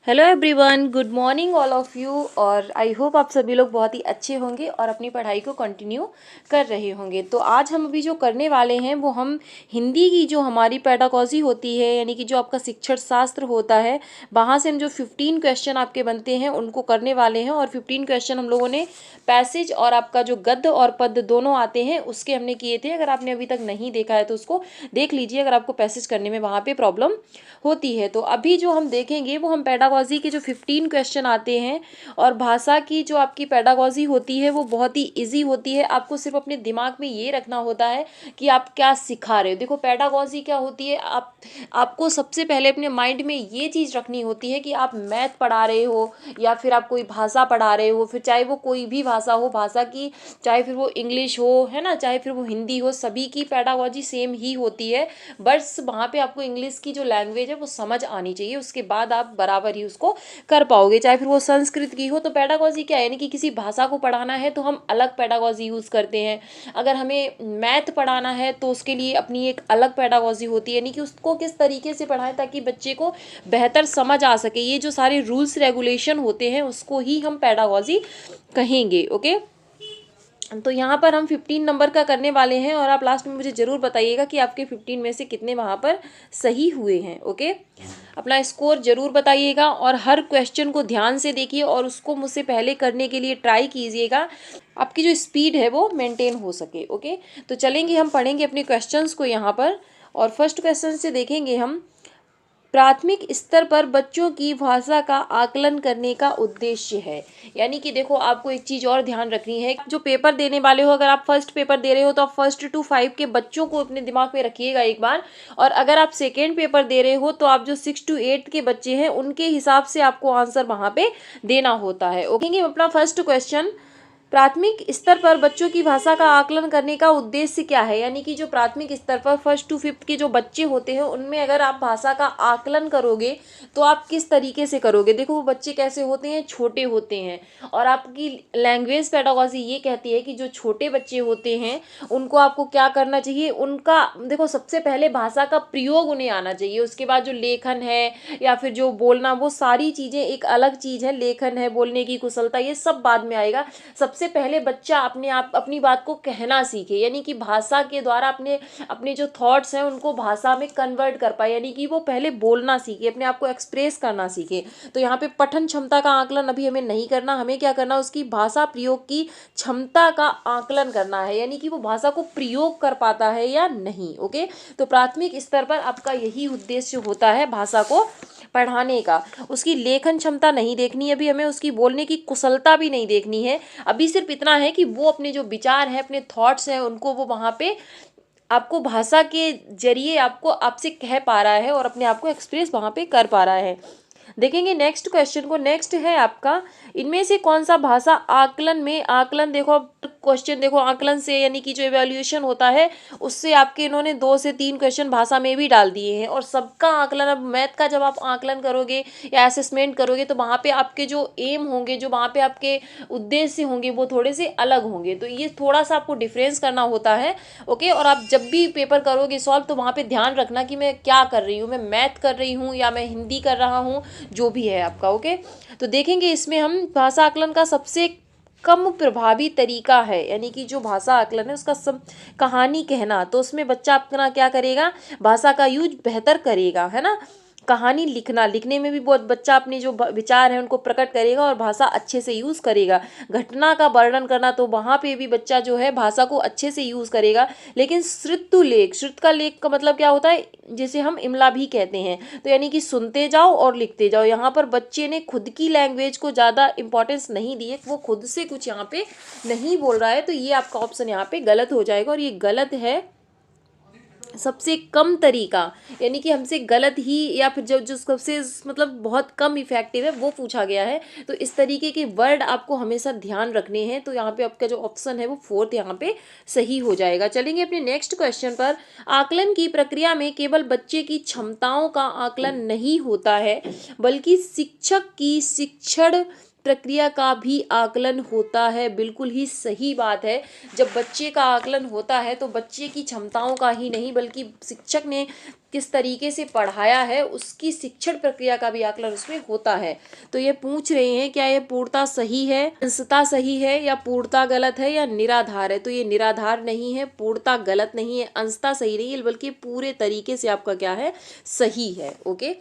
Hello everyone, good morning all of you. और I hope आप सभी लोग बहुत ही अच्छे होंगे और अपनी पढ़ाई को कंटिन्यू कर रहे होंगे। तो आज हम अभी जो करने वाले हैं वो हम हिंदी की जो हमारी पेडागॉजी होती है, यानी कि जो आपका शिक्षण शास्त्र होता है, वहाँ से हम जो 15 क्वेश्चन आपके बनते हैं उनको करने वाले हैं। और 15 क्वेश्चन हम लोगों ने पैसेज और आपका जो गद्य और पद्य दोनों आते हैं उसके हमने किए थे। अगर आपने अभी तक नहीं देखा है तो उसको देख लीजिए, अगर आपको पैसेज करने में वहाँ पे प्रॉब्लम होती है। तो अभी जो हम देखेंगे वो हम पेडागॉजी के जो 15 क्वेश्चन आते हैं। और भाषा की जो आपकी पेडागॉजी होती है वो बहुत ही इजी होती है। आपको सिर्फ अपने दिमाग में ये रखना होता है कि आप क्या सिखा रहे हो। देखो, पेडागॉजी क्या होती है, आपको सबसे पहले अपने माइंड में ये चीज़ रखनी होती है कि आप मैथ पढ़ा रहे हो या फिर आप कोई भाषा पढ़ा रहे हो, फिर चाहे वो कोई भी भाषा हो, भाषा की चाहे फिर वो इंग्लिश हो, है ना, चाहे फिर वो हिंदी हो, सभी की पेडागॉजी सेम ही होती है। बस वहाँ पे आपको इंग्लिश की जो लैंग्वेज है वो समझ आनी चाहिए, उसके बाद आप बराबर ही उसको कर पाओगे। चाहे फिर वो संस्कृत की हो, तो पेडागॉजी क्या है, यानी कि किसी भाषा को पढ़ाना है तो हम अलग पेडागॉजी यूज़ करते हैं। अगर हमें मैथ पढ़ाना है तो उसके लिए अपनी एक अलग पेडागॉजी होती है, यानी कि उसको किस तरीके से पढ़ाएं ताकि बच्चे को बेहतर समझ आ सके। ये जो सारे रूल्स रेगुलेशन होते हैं उसको ही हम पेडागॉजी कहेंगे। ओके, तो यहाँ पर हम 15 नंबर का करने वाले हैं और आप लास्ट में मुझे ज़रूर बताइएगा कि आपके 15 में से कितने वहाँ पर सही हुए हैं। ओके, अपना स्कोर ज़रूर बताइएगा और हर क्वेश्चन को ध्यान से देखिए और उसको मुझसे पहले करने के लिए ट्राई कीजिएगा, आपकी जो स्पीड है वो मेंटेन हो सके। ओके, तो चलेंगे, हम पढ़ेंगे अपने क्वेश्चंस को यहाँ पर। और फर्स्ट क्वेश्चन से देखेंगे हम, प्राथमिक स्तर पर बच्चों की भाषा का आकलन करने का उद्देश्य है। यानी कि देखो, आपको एक चीज़ और ध्यान रखनी है, जो पेपर देने वाले हो, अगर आप फर्स्ट पेपर दे रहे हो तो आप 1 to 5 के बच्चों को अपने दिमाग में रखिएगा एक बार। और अगर आप सेकेंड पेपर दे रहे हो तो आप जो 6 to 8 के बच्चे हैं उनके हिसाब से आपको आंसर वहाँ पे देना होता है। ओके, अपना फर्स्ट क्वेश्चन, प्राथमिक स्तर पर बच्चों की भाषा का आकलन करने का उद्देश्य क्या है। यानी कि जो प्राथमिक स्तर पर 1st to 5th के जो बच्चे होते हैं उनमें अगर आप भाषा का आकलन करोगे तो आप किस तरीके से करोगे। देखो, वो बच्चे कैसे होते हैं, छोटे होते हैं। और आपकी लैंग्वेज पेडागॉजी ये कहती है कि जो छोटे बच्चे होते हैं उनको आपको क्या करना चाहिए, उनका देखो सबसे पहले भाषा का प्रयोग उन्हें आना चाहिए। उसके बाद जो लेखन है या फिर जो बोलना, वो सारी चीज़ें एक अलग चीज़ है। लेखन है, बोलने की कुशलता, ये सब बाद में आएगा। सबसे पहले बच्चा अपनी बात को कहना सीखे, यानी कि भाषा के द्वारा अपने अपने जो थॉट्स हैं उनको भाषा में कन्वर्ट कर पाए, यानी कि वो पहले बोलना सीखे, अपने आप को एक्सप्रेस करना सीखे। तो यहाँ पे पठन क्षमता का आकलन अभी हमें नहीं करना, हमें क्या करना, उसकी भाषा प्रयोग की क्षमता का आकलन करना है, यानी कि वो भाषा को प्रयोग कर पाता है या नहीं। ओके, तो प्राथमिक स्तर पर आपका यही उद्देश्य होता है भाषा को पढ़ाने का। उसकी लेखन क्षमता नहीं देखनी है अभी हमें, उसकी बोलने की कुशलता भी नहीं देखनी है। अभी सिर्फ इतना है कि वो अपने जो विचार हैं, अपने थॉट्स हैं, उनको वो वहाँ पे आपको भाषा के जरिए आपको आपसे कह पा रहा है और अपने आप को एक्सप्रेस वहाँ पे कर पा रहा है। देखेंगे नेक्स्ट क्वेश्चन को। नेक्स्ट है आपका, इनमें से कौन सा भाषा आकलन में, आकलन देखो क्वेश्चन, देखो आकलन से यानी कि जो इवैल्यूएशन होता है उससे आपके इन्होंने 2 से 3 क्वेश्चन भाषा में भी डाल दिए हैं। और सबका आकलन, अब मैथ का जब आप आकलन करोगे या असेसमेंट करोगे तो वहाँ पे आपके जो एम होंगे, जो वहाँ पे आपके उद्देश्य होंगे वो थोड़े से अलग होंगे। तो ये थोड़ा सा आपको डिफरेंस करना होता है। ओके, और आप जब भी पेपर करोगे सॉल्व तो वहाँ पे ध्यान रखना कि मैं क्या कर रही हूँ, मैं मैथ कर रही हूँ या मैं हिंदी कर रहा हूँ, जो भी है आपका। ओके, तो देखेंगे इसमें हम भाषा आकलन का सबसे कम प्रभावी तरीका है, यानी कि जो भाषा आकलन है उसका सब कहानी कहना। तो उसमें बच्चा अपना क्या करेगा, भाषा का यूज बेहतर करेगा, है ना। कहानी लिखना, लिखने में भी बहुत बच्चा अपने जो विचार है उनको प्रकट करेगा और भाषा अच्छे से यूज़ करेगा। घटना का वर्णन करना, तो वहाँ पे भी बच्चा जो है भाषा को अच्छे से यूज़ करेगा। लेकिन श्रुतु लेख, श्रुत का लेख का मतलब क्या होता है, जिसे हम इमला भी कहते हैं। तो यानी कि सुनते जाओ और लिखते जाओ। यहाँ पर बच्चे ने खुद की लैंग्वेज को ज़्यादा इंपॉर्टेंस नहीं दी है, वो खुद से कुछ यहाँ पे नहीं बोल रहा है। तो ये आपका ऑप्शन यहाँ पे गलत हो जाएगा और ये गलत है। सबसे कम तरीका, यानी कि हमसे गलत ही या फिर जो जो सबसे मतलब बहुत कम इफेक्टिव है वो पूछा गया है। तो इस तरीके के वर्ड आपको हमेशा ध्यान रखने हैं। तो यहाँ पे आपका जो ऑप्शन है वो 4th यहाँ पे सही हो जाएगा। चलेंगे अपने नेक्स्ट क्वेश्चन पर। आकलन की प्रक्रिया में केवल बच्चे की क्षमताओं का आकलन नहीं होता है, बल्कि शिक्षक की शिक्षण प्रक्रिया का भी आकलन होता है। बिल्कुल ही सही बात है। जब बच्चे का आकलन होता है तो बच्चे की क्षमताओं का ही नहीं बल्कि शिक्षक ने किस तरीके से पढ़ाया है उसकी शिक्षण प्रक्रिया का भी आकलन उसमें होता है। तो ये पूछ रहे हैं क्या ये पूर्णता सही है, अंशतः सही है या पूर्णता गलत है या निराधार है। तो ये निराधार नहीं है, पूर्णता गलत नहीं है, अंशतः सही नहीं है, बल्कि पूरे तरीके से आपका क्या है, सही है। ओके,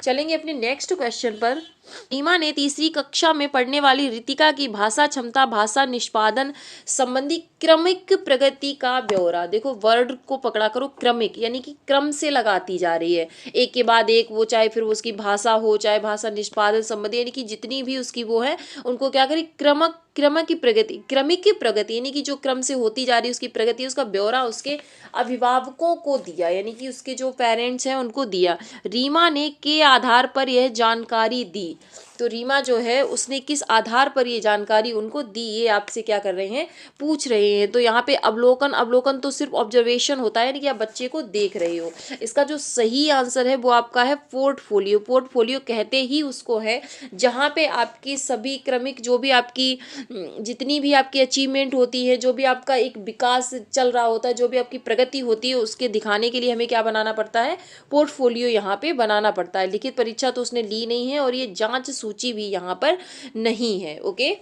चलेंगे अपने नेक्स्ट क्वेश्चन पर। रीमा ने तीसरी कक्षा में पढ़ने वाली रितिका की भाषा क्षमता, भाषा निष्पादन संबंधी क्रमिक प्रगति का ब्यौरा। देखो वर्ड को पकड़ा करो, क्रमिक यानी कि क्रम से लगाती जा रही है, एक के बाद एक, वो चाहे फिर उसकी भाषा हो चाहे भाषा निष्पादन संबंधी, यानी कि जितनी भी उसकी वो है उनको क्या करें, क्रमिक की प्रगति यानी कि जो क्रम से होती जा रही है उसकी प्रगति, उसका ब्यौरा उसके अभिभावकों को दिया, यानी कि उसके जो पेरेंट्स हैं उनको दिया। रीमा ने के आधार पर यह जानकारी दी। तो रीमा जो है उसने किस आधार पर ये जानकारी उनको दी, ये आपसे क्या कर रहे हैं, पूछ रहे हैं। तो यहाँ पे अवलोकन तो सिर्फ ऑब्जर्वेशन होता है, यानी कि आप बच्चे को देख रहे हो। इसका जो सही आंसर है वो आपका है पोर्टफोलियो। पोर्टफोलियो कहते ही उसको है जहाँ पे आपकी सभी क्रमिक जो भी आपकी जितनी भी आपकी अचीवमेंट होती है, जो भी आपका एक विकास चल रहा होता है, जो भी आपकी प्रगति होती है, उसके दिखाने के लिए हमें क्या बनाना पड़ता है, पोर्टफोलियो यहाँ पे बनाना पड़ता है। लिखित परीक्षा तो उसने ली नहीं है और ये जांच सूची भी यहाँ पर नहीं है। ओके,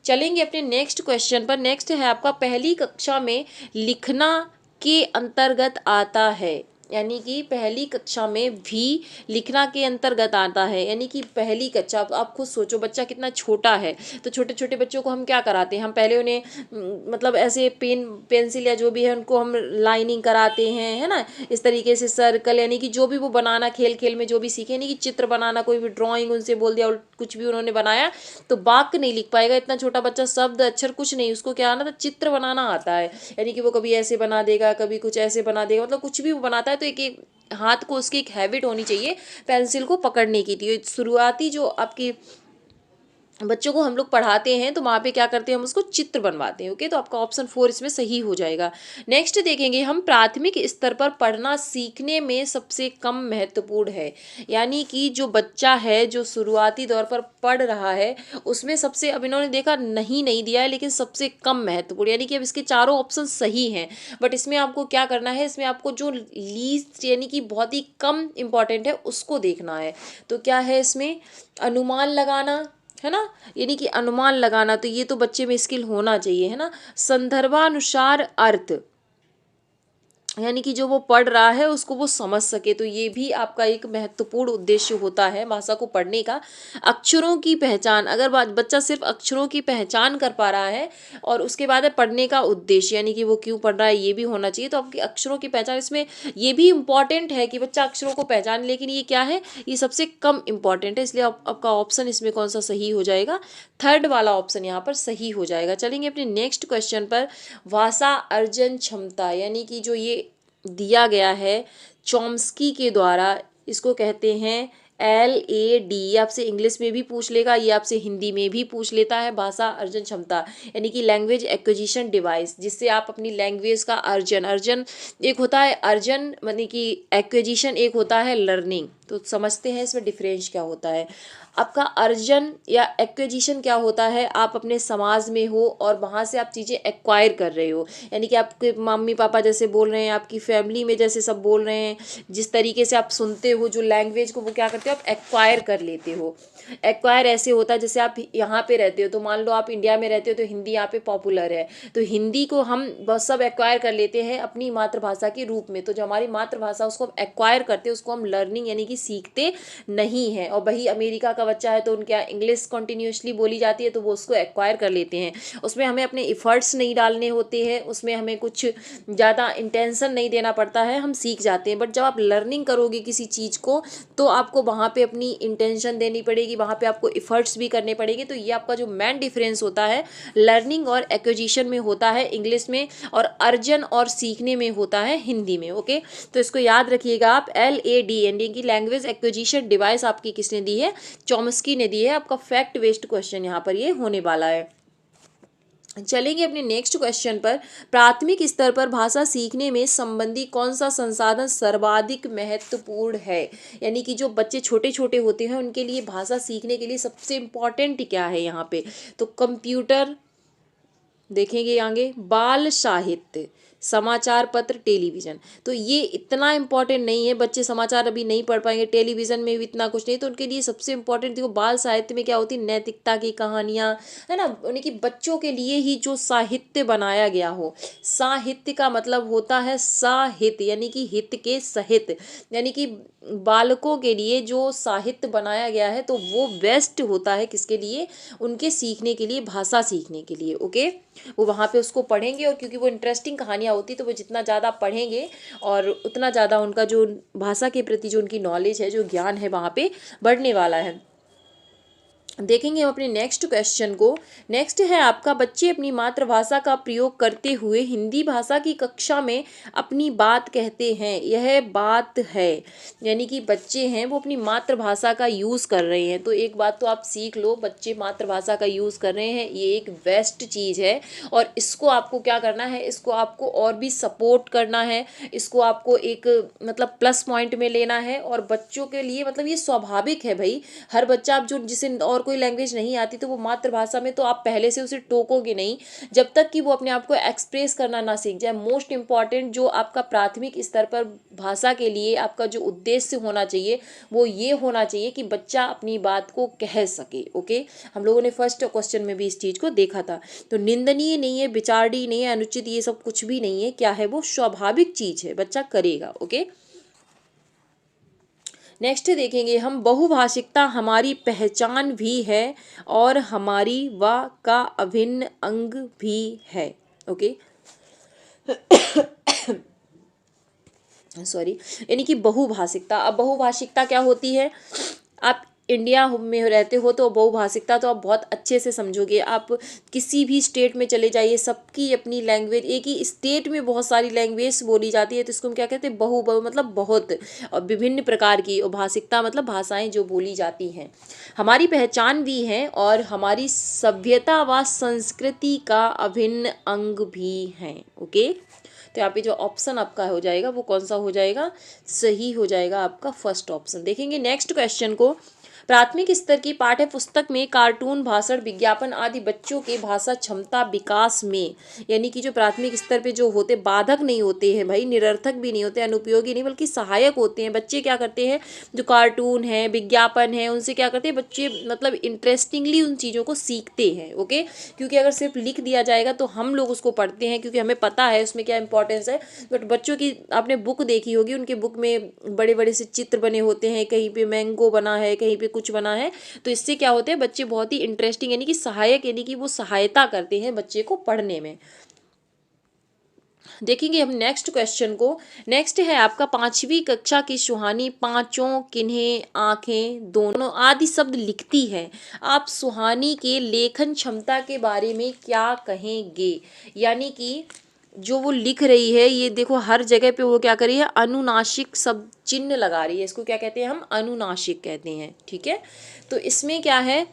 चलेंगे अपने नेक्स्ट क्वेश्चन पर। नेक्स्ट है आपका पहली कक्षा में लिखना के अंतर्गत आता है, यानी कि पहली कक्षा में भी लिखना के अंतर्गत आता है। यानी कि पहली कक्षा, आप खुद सोचो बच्चा कितना छोटा है, तो छोटे छोटे बच्चों को हम क्या कराते हैं, हम पहले उन्हें मतलब ऐसे पेंसिल या जो भी है उनको हम लाइनिंग कराते हैं, है ना, इस तरीके से सर्कल, यानी कि जो भी वो बनाना खेल खेल में जो भी सीखे, यानी कि चित्र बनाना, कोई भी ड्राइंग उनसे बोल दिया और कुछ भी उन्होंने बनाया तो वाक्य नहीं लिख पाएगा। इतना छोटा बच्चा शब्द अक्षर कुछ नहीं, उसको क्या आना था, चित्र बनाना आता है। यानी कि वो कभी ऐसे बना देगा, कभी कुछ ऐसे बना देगा, मतलब कुछ भी वो बनाता है। तो एक हाथ को उसकी एक हैबिट होनी चाहिए पेंसिल को पकड़ने की। थी शुरुआती जो आपकी बच्चों को हम लोग पढ़ाते हैं तो वहाँ पे क्या करते हैं, हम उसको चित्र बनवाते हैं। ओके, तो आपका ऑप्शन 4 इसमें सही हो जाएगा। नेक्स्ट देखेंगे हम, प्राथमिक स्तर पर पढ़ना सीखने में सबसे कम महत्वपूर्ण है। यानी कि जो बच्चा है जो शुरुआती दौर पर पढ़ रहा है उसमें सबसे, अब इन्होंने देखा नहीं दिया है लेकिन सबसे कम महत्वपूर्ण, यानी कि अब इसके चारों ऑप्शन सही हैं, बट इसमें आपको क्या करना है, इसमें आपको जो लीस्ट यानी कि बहुत ही कम इम्पॉर्टेंट है उसको देखना है। तो क्या है इसमें, अनुमान लगाना, है ना, यानी कि अनुमान लगाना, तो ये तो बच्चे में स्किल होना चाहिए, है ना। संदर्भानुसार अर्थ, यानी कि जो वो पढ़ रहा है उसको वो समझ सके, तो ये भी आपका एक महत्वपूर्ण उद्देश्य होता है भाषा को पढ़ने का। अक्षरों की पहचान, अगर बच्चा सिर्फ अक्षरों की पहचान कर पा रहा है और उसके बाद है पढ़ने का उद्देश्य, यानी कि वो क्यों पढ़ रहा है ये भी होना चाहिए। तो आपकी अक्षरों की पहचान, इसमें ये भी इम्पॉर्टेंट है कि बच्चा अक्षरों को पहचाने, लेकिन ये क्या है, ये सबसे कम इम्पॉर्टेंट है, इसलिए आपका ऑप्शन इसमें कौन सा सही हो जाएगा, थर्ड वाला ऑप्शन यहाँ पर सही हो जाएगा। चलेंगे अपने नेक्स्ट क्वेश्चन पर। भाषा अर्जन क्षमता, यानी कि जो ये दिया गया है चॉम्स्की के द्वारा, इसको कहते हैं LAD। आपसे इंग्लिश में भी पूछ लेगा, ये आपसे हिंदी में भी पूछ लेता है। भाषा अर्जन क्षमता यानी कि लैंग्वेज एक्विजिशन डिवाइस, जिससे आप अपनी लैंग्वेज का अर्जन एक होता है, अर्जन यानी कि एक्विजिशन एक होता है लर्निंग। तो समझते हैं इसमें डिफरेंस क्या होता है। आपका अर्जन या एक्विजिशन क्या होता है, आप अपने समाज में हो और वहाँ से आप चीज़ें एक्वायर कर रहे हो, यानी कि आपके मम्मी पापा जैसे बोल रहे हैं, आपकी फैमिली में जैसे सब बोल रहे हैं, जिस तरीके से आप सुनते हो जो लैंग्वेज को, वो क्या करते हो, आप एक्वायर कर लेते हो। एक्वायर ऐसे होता है जैसे आप यहाँ पे रहते हो, तो मान लो आप इंडिया में रहते हो तो हिंदी यहाँ पे पॉपुलर है, तो हिंदी को हम बस सब एक्वायर कर लेते हैं अपनी मातृभाषा के रूप में। तो जो हमारी मातृभाषा उसको हम एक्वायर करते हैं, उसको हम लर्निंग यानी कि सीखते नहीं हैं। और वही अमेरिका का बच्चा है तो उनके यहाँ इंग्लिश कंटिन्यूसली बोली जाती है तो वो उसको एक्वायर कर लेते हैं। उसमें हमें अपने इफ़र्ट्स नहीं डालने होते हैं, उसमें हमें कुछ ज़्यादा इंटेंशन नहीं देना पड़ता है, हम सीख जाते हैं। बट जब आप लर्निंग करोगे किसी चीज़ को तो आपको वहाँ पे अपनी इंटेंशन देनी पड़ेगी, वहाँ पे आपको इफ़र्ट्स भी करने पड़ेंगे। तो ये आपका जो मेन डिफरेंस होता है लर्निंग और एक्विजिशन में होता है इंग्लिश में, और अर्जन और सीखने में होता है हिंदी में। ओके, तो इसको याद रखिएगा आप। LAD यानी कि लैंग्वेज एक्विजिशन डिवाइस आपकी किसने दी है, चॉम्स्की ने दी है। आपका फैक्ट बेस्ड क्वेश्चन यहाँ पर ये होने वाला है। चलेंगे अपने नेक्स्ट क्वेश्चन पर। प्राथमिक स्तर पर भाषा सीखने में संबंधी कौन सा संसाधन सर्वाधिक महत्वपूर्ण है? यानी कि जो बच्चे छोटे छोटे होते हैं उनके लिए भाषा सीखने के लिए सबसे इम्पोर्टेंट क्या है यहाँ पे? तो कंप्यूटर, देखेंगे आगे, बाल साहित्य, समाचार पत्र, टेलीविज़न। तो ये इतना इम्पोर्टेंट नहीं है, बच्चे समाचार अभी नहीं पढ़ पाएंगे, टेलीविज़न में भी इतना कुछ नहीं, तो उनके लिए सबसे इम्पोर्टेंट देखो बाल साहित्य में क्या होती है, नैतिकता की कहानियाँ, है ना, उन्हीं की बच्चों के लिए ही जो साहित्य बनाया गया हो। साहित्य का मतलब होता है साहित्य, यानी कि हित के सहित, यानी कि बालकों के लिए जो साहित्य बनाया गया है तो वो बेस्ट होता है किसके लिए? उनके सीखने के लिए, भाषा सीखने के लिए। ओके, वो वहाँ पे उसको पढ़ेंगे और क्योंकि वो इंटरेस्टिंग कहानियाँ होती तो वो जितना ज़्यादा पढ़ेंगे और उतना ज़्यादा उनका जो भाषा के प्रति जो उनकी नॉलेज है, जो ज्ञान है, वहाँ पे बढ़ने वाला है। देखेंगे हम अपने नेक्स्ट क्वेश्चन को। नेक्स्ट है आपका, बच्चे अपनी मातृभाषा का प्रयोग करते हुए हिंदी भाषा की कक्षा में अपनी बात कहते हैं। यह बात है, यानी कि बच्चे हैं वो अपनी मातृभाषा का यूज़ कर रहे हैं। तो एक बात तो आप सीख लो, बच्चे मातृभाषा का यूज़ कर रहे हैं, ये एक बेस्ट चीज़ है और इसको आपको क्या करना है, इसको आपको और भी सपोर्ट करना है, इसको आपको एक मतलब प्लस पॉइंट में लेना है। और बच्चों के लिए मतलब ये स्वाभाविक है भाई, हर बच्चा, आप जो जिसे और कोई लैंग्वेज नहीं आती तो वो मातृभाषा में तो आप पहले से उसे टोकोगे नहीं जब तक कि वो अपने आप को एक्सप्रेस करना ना सीख जाए। मोस्ट इम्पॉर्टेंट जो आपका प्राथमिक स्तर पर भाषा के लिए आपका जो उद्देश्य होना चाहिए वो ये होना चाहिए कि बच्चा अपनी बात को कह सके। ओके, हम लोगों ने फर्स्ट क्वेश्चन में भी इस चीज़ को देखा था। तो निंदनीय नहीं है, विचारणीय नहीं है, अनुचित, ये सब कुछ भी नहीं है। क्या है वो? स्वाभाविक चीज़ है, बच्चा करेगा। ओके, नेक्स्ट देखेंगे हम, बहुभाषिकता हमारी पहचान भी है और हमारी वा का अभिन्न अंग भी है। ओके, सॉरी, यानी कि बहुभाषिकता। अब बहुभाषिकता क्या होती है? आप इंडिया में रहते हो तो बहुभाषिकता तो आप बहुत अच्छे से समझोगे। आप किसी भी स्टेट में चले जाइए, सबकी अपनी लैंग्वेज, एक ही स्टेट में बहुत सारी लैंग्वेज बोली जाती है, तो इसको हम क्या कहते हैं? बहु मतलब बहुत, और विभिन्न प्रकार की, और भाषिकता मतलब भाषाएं जो बोली जाती हैं। हमारी पहचान भी है और हमारी सभ्यता व संस्कृति का अभिन्न अंग भी हैं। ओके, तो यहाँ पे जो ऑप्शन आपका हो जाएगा वो कौन सा हो जाएगा? सही हो जाएगा आपका फर्स्ट ऑप्शन। देखेंगे नेक्स्ट क्वेश्चन को। प्राथमिक स्तर की पाठ्य पुस्तक में कार्टून, भाषण, विज्ञापन आदि बच्चों के भाषा क्षमता विकास में, यानी कि जो प्राथमिक स्तर पे जो होते, बाधक नहीं होते हैं भाई, निरर्थक भी नहीं होते, अनुपयोगी नहीं, बल्कि सहायक होते हैं। बच्चे क्या करते हैं? जो कार्टून है, विज्ञापन है, उनसे क्या करते हैं बच्चे? मतलब इंटरेस्टिंगली उन चीज़ों को सीखते हैं। ओके, क्योंकि अगर सिर्फ लिख दिया जाएगा तो हम लोग उसको पढ़ते हैं क्योंकि हमें पता है उसमें क्या इंपॉर्टेंस है, बट बच्चों की आपने बुक देखी होगी, उनके बुक में बड़े बड़े से चित्र बने होते हैं, कहीं पे मैंगो बना है, कहीं पे कुछ बना है। तो इससे क्या होते हैं, बच्चे बहुत ही इंटरेस्टिंग, यानी कि सहायक, यानी कि वो सहायता करते हैं बच्चे को पढ़ने में। देखेंगे हम नेक्स्ट क्वेश्चन को। नेक्स्ट है आपका, पांचवी कक्षा की सुहानी पांचों किन्हें आंखें दोनों आदि शब्द लिखती है। आप सुहानी के लेखन क्षमता के बारे में क्या कहेंगे? यानी कि जो वो लिख रही है, ये देखो हर जगह पे वो क्या कर रही है? अनुनासिक शब्द चिन्ह लगा रही है। इसको क्या कहते हैं? हम अनुनासिक कहते हैं। ठीक है, तो इसमें क्या है,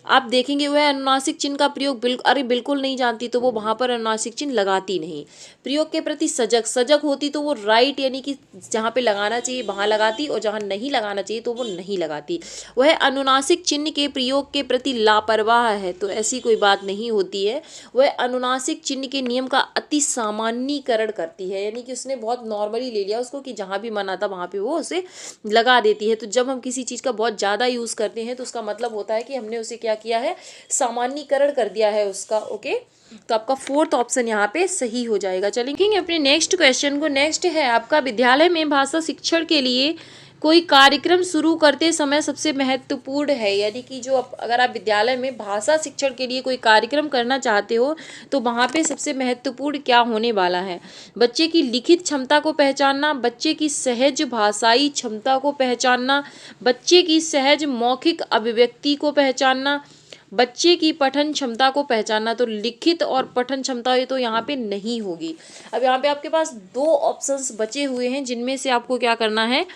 आप देखेंगे वह अनुनासिक चिन्ह का प्रयोग अरे बिल्कुल नहीं जानती तो वो वहाँ पर अनुनासिक चिन्ह लगाती नहीं। प्रयोग के प्रति सजग, सजग होती तो वो राइट, यानी कि जहाँ पे लगाना चाहिए वहाँ लगाती, और जहाँ नहीं लगाना चाहिए तो वो नहीं लगाती। वह अनुनासिक चिन्ह के प्रयोग के प्रति लापरवाह है, तो ऐसी कोई बात नहीं होती है। वह अनुनासिक चिन्ह के नियम का अति सामान्यीकरण करती है, यानी कि उसने बहुत नॉर्मली ले लिया उसको कि जहाँ भी मन आता वहाँ पे वो उसे लगा देती है। तो जब हम किसी चीज़ का बहुत ज़्यादा यूज़ करते हैं तो उसका मतलब होता है कि हमने उसे क्या किया है? सामान्यीकरण कर दिया है उसका। ओके, तो आपका फोर्थ ऑप्शन यहाँ पे सही हो जाएगा। चलेंगे अपने नेक्स्ट क्वेश्चन को। नेक्स्ट है आपका, विद्यालय में भाषा शिक्षण के लिए कोई कार्यक्रम शुरू करते समय सबसे महत्वपूर्ण है। यानी कि जो अगर आप विद्यालय में भाषा शिक्षण के लिए कोई कार्यक्रम करना चाहते हो तो वहाँ पे सबसे महत्वपूर्ण क्या होने वाला है? बच्चे की लिखित क्षमता को पहचानना, बच्चे की सहज भाषाई क्षमता को पहचानना, बच्चे की सहज मौखिक अभिव्यक्ति को पहचानना, बच्चे की पठन क्षमता को पहचानना। तो लिखित और पठन क्षमता ये तो यहाँ पे नहीं होगी। अब यहाँ पे आपके पास दो ऑप्शंस बचे हुए हैं जिनमें से आपको क्या करना है?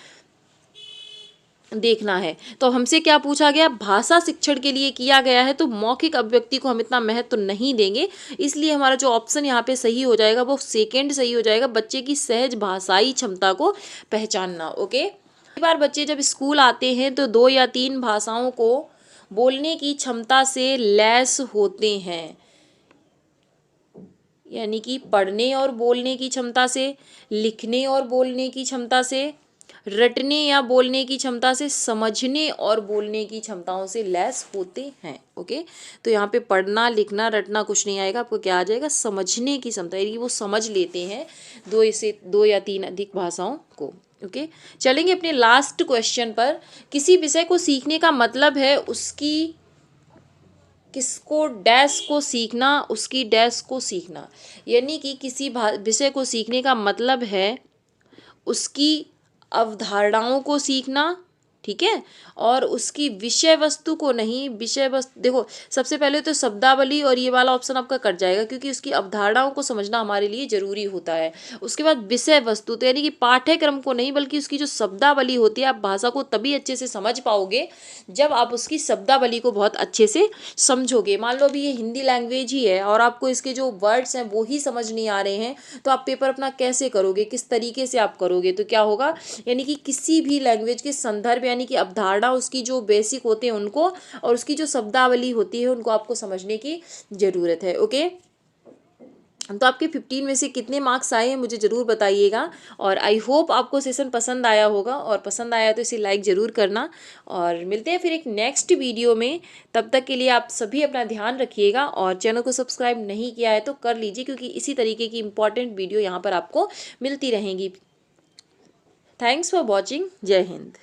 देखना है। तो हमसे क्या पूछा गया, भाषा शिक्षण के लिए किया गया है, तो मौखिक अभिव्यक्ति को हम इतना महत्व तो नहीं देंगे, इसलिए हमारा जो ऑप्शन यहाँ पे सही हो जाएगा वो सेकंड सही हो जाएगा, बच्चे की सहज भाषाई क्षमता को पहचानना। ओके, कई बार बच्चे जब स्कूल आते हैं तो 2 या 3 भाषाओं को बोलने की क्षमता से लैस होते हैं, यानी कि पढ़ने और बोलने की क्षमता से, लिखने और बोलने की क्षमता से, रटने या बोलने की क्षमता से, समझने और बोलने की क्षमताओं से लैस होते हैं। ओके, तो यहाँ पे पढ़ना लिखना रटना कुछ नहीं आएगा, आपको क्या आ जाएगा, समझने की क्षमता, यानी वो समझ लेते हैं 2 या 3 अधिक भाषाओं को। ओके, चलेंगे अपने लास्ट क्वेश्चन पर। किसी विषय को सीखने का मतलब है उसकी किसको डैश को सीखना, उसकी डैश को सीखना, यानी कि किसी विषय को सीखने का मतलब है उसकी अवधारणाओं को सीखना, ठीक है, और उसकी विषय वस्तु को नहीं। विषय वस्तु देखो, सबसे पहले तो शब्दावली और ये वाला ऑप्शन आपका कट जाएगा, क्योंकि उसकी अवधारणाओं को समझना हमारे लिए जरूरी होता है। उसके बाद विषय वस्तु, तो यानी कि पाठ्यक्रम को नहीं, बल्कि उसकी जो शब्दावली होती है। आप भाषा को तभी अच्छे से समझ पाओगे जब आप उसकी शब्दावली को बहुत अच्छे से समझोगे। मान लो अभी ये हिंदी लैंग्वेज ही है और आपको इसके जो वर्ड्स हैं वो ही समझ नहीं आ रहे हैं, तो आप पेपर अपना कैसे करोगे, किस तरीके से आप करोगे, तो क्या होगा, यानी कि किसी भी लैंग्वेज के संदर्भ यानी कि अवधारणा, उसकी जो बेसिक होते हैं उनको, और उसकी जो शब्दावली होती है उनको आपको समझने की ज़रूरत है। ओके, तो आपके 15 में से कितने मार्क्स आए हैं मुझे ज़रूर बताइएगा, और आई होप आपको सेशन पसंद आया होगा, और पसंद आया तो इसे लाइक ज़रूर करना, और मिलते हैं फिर एक नेक्स्ट वीडियो में। तब तक के लिए आप सभी अपना ध्यान रखिएगा, और चैनल को सब्सक्राइब नहीं किया है तो कर लीजिए, क्योंकि इसी तरीके की इंपॉर्टेंट वीडियो यहाँ पर आपको मिलती रहेंगी। Thanks for watching. जय हिंद।